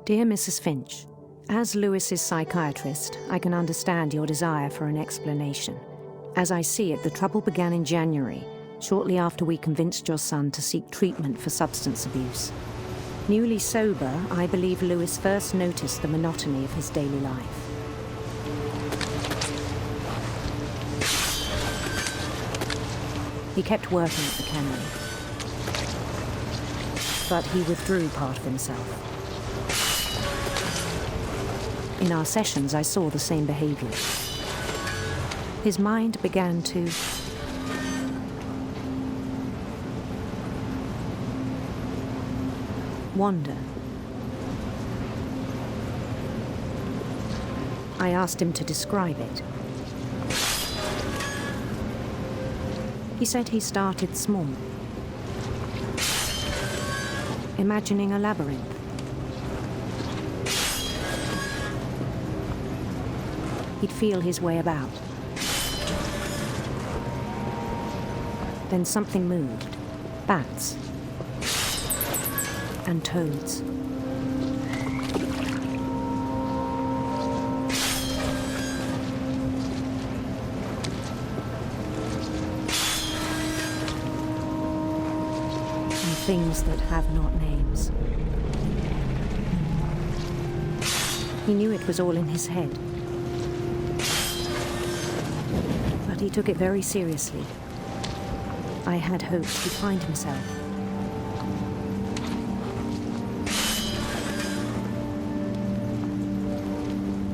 Dear Mrs. Finch, as Lewis's psychiatrist, I can understand your desire for an explanation. As I see it, the trouble began in January, shortly after we convinced your son to seek treatment for substance abuse. Newly sober, I believe Lewis first noticed the monotony of his daily life. He kept working at the cannery, but he withdrew part of himself. In our sessions, I saw the same behavior. His mind began to wander. I asked him to describe it. He said he started small, imagining a labyrinth. He'd feel his way about. Then something moved. Bats and toads. And things that have not names. He knew it was all in his head. But he took it very seriously. I had hoped he'd find himself.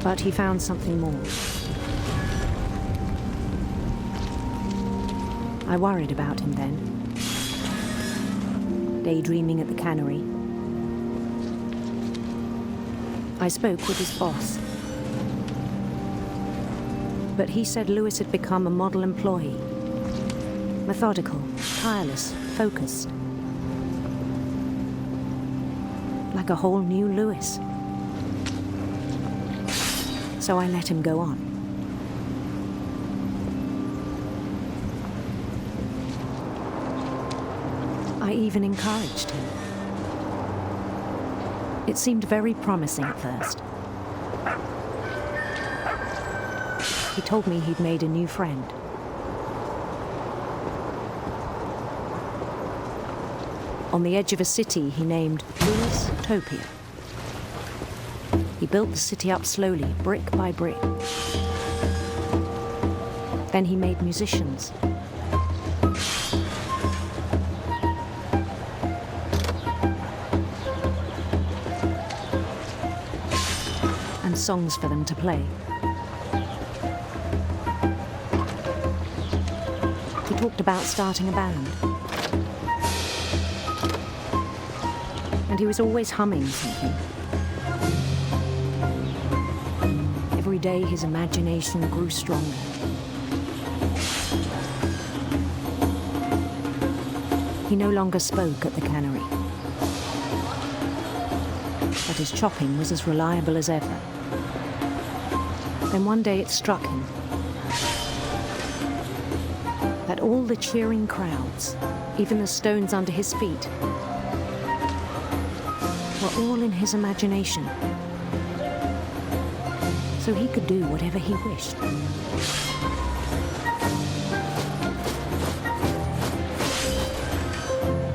But he found something more. I worried about him then. Daydreaming at the cannery. I spoke with his boss. But he said Lewis had become a model employee. Methodical, tireless, focused. Like a whole new Lewis. So I let him go on. I even encouraged him. It seemed very promising at first. He told me he'd made a new friend. On the edge of a city he named Lewis-topia. He built the city up slowly, brick by brick. Then he made musicians. And songs for them to play. He talked about starting a band. And he was always humming something. Every day his imagination grew stronger. He no longer spoke at the cannery. But his chopping was as reliable as ever. Then one day it struck him that all the cheering crowds, even the stones under his feet, were all in his imagination. So he could do whatever he wished.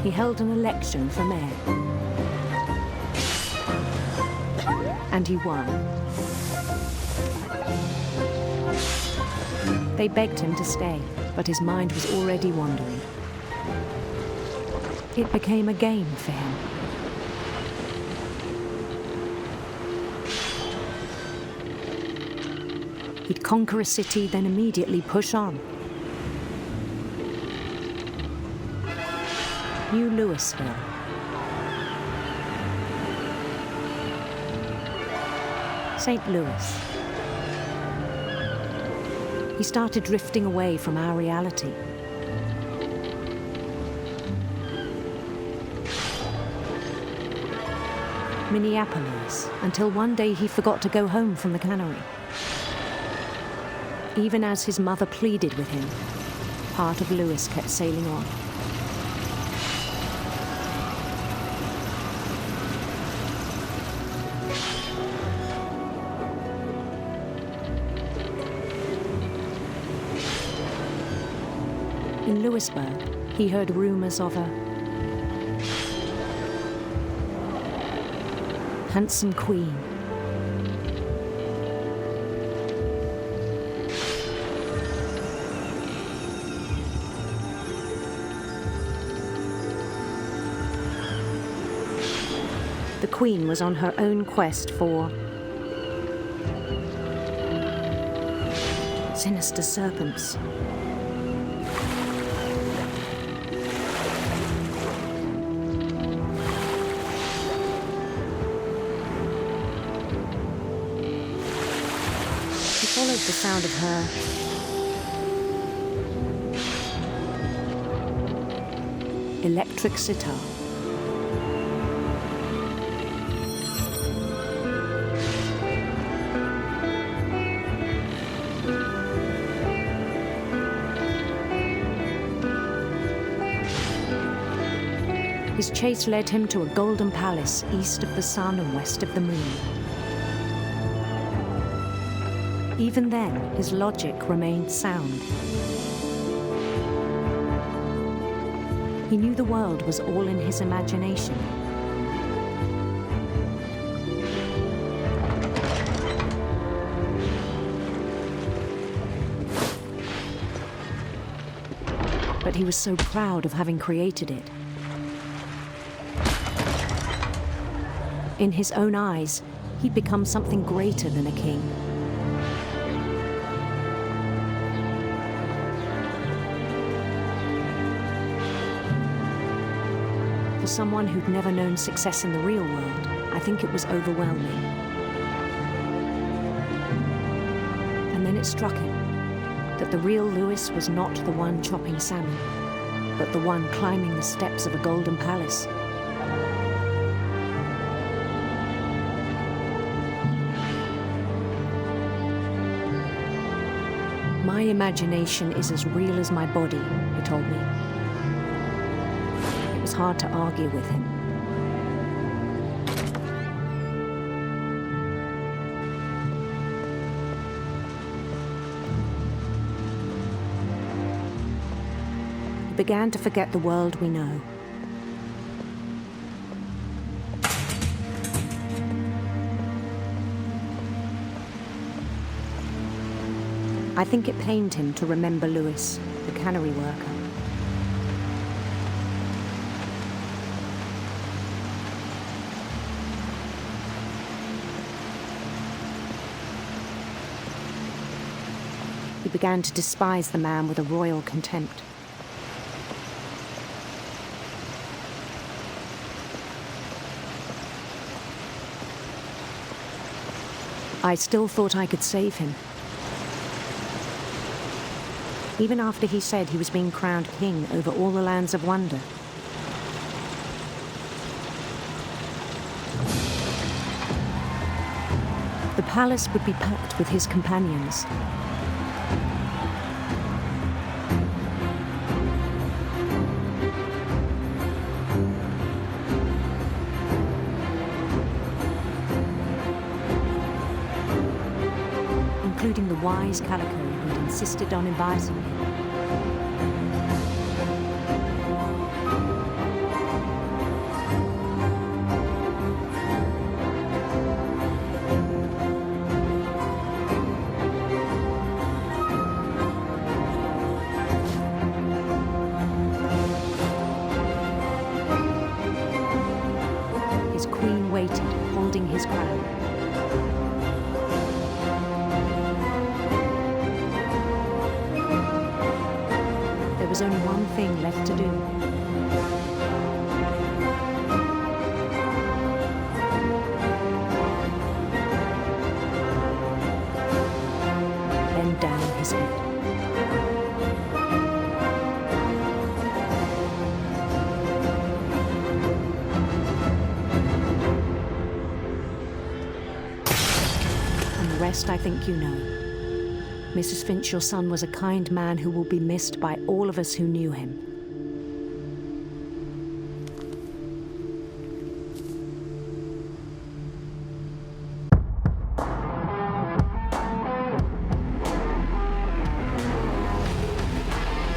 He held an election for mayor. And he won. They begged him to stay, but his mind was already wandering. It became a game for him. He'd conquer a city, then immediately push on. New Louisville. St. Louis. He started drifting away from our reality. Minneapolis, until one day he forgot to go home from the cannery. Even as his mother pleaded with him, part of Lewis kept sailing on. In Louisburg, he heard rumours of a handsome queen. The queen was on her own quest for sinister serpents. He followed the sound of her electric sitar. His chase led him to a golden palace east of the sun and west of the moon. Even then, his logic remained sound. He knew the world was all in his imagination. But he was so proud of having created it. In his own eyes, he'd become something greater than a king. For someone who'd never known success in the real world, I think it was overwhelming. And then it struck him that the real Lewis was not the one chopping salmon, but the one climbing the steps of a golden palace. My imagination is as real as my body, he told me. It was hard to argue with him. He began to forget the world we know. I think it pained him to remember Lewis, the cannery worker. He began to despise the man with a royal contempt. I still thought I could save him. Even after he said he was being crowned king over all the lands of wonder. The palace would be packed with his companions. Including the wise Calico who'd insisted on inviting him. His queen waited, holding his crown. There was only one thing left to do. Bend down his head. And the rest I think you know. Mrs. Finch, your son was a kind man who will be missed by all of us who knew him.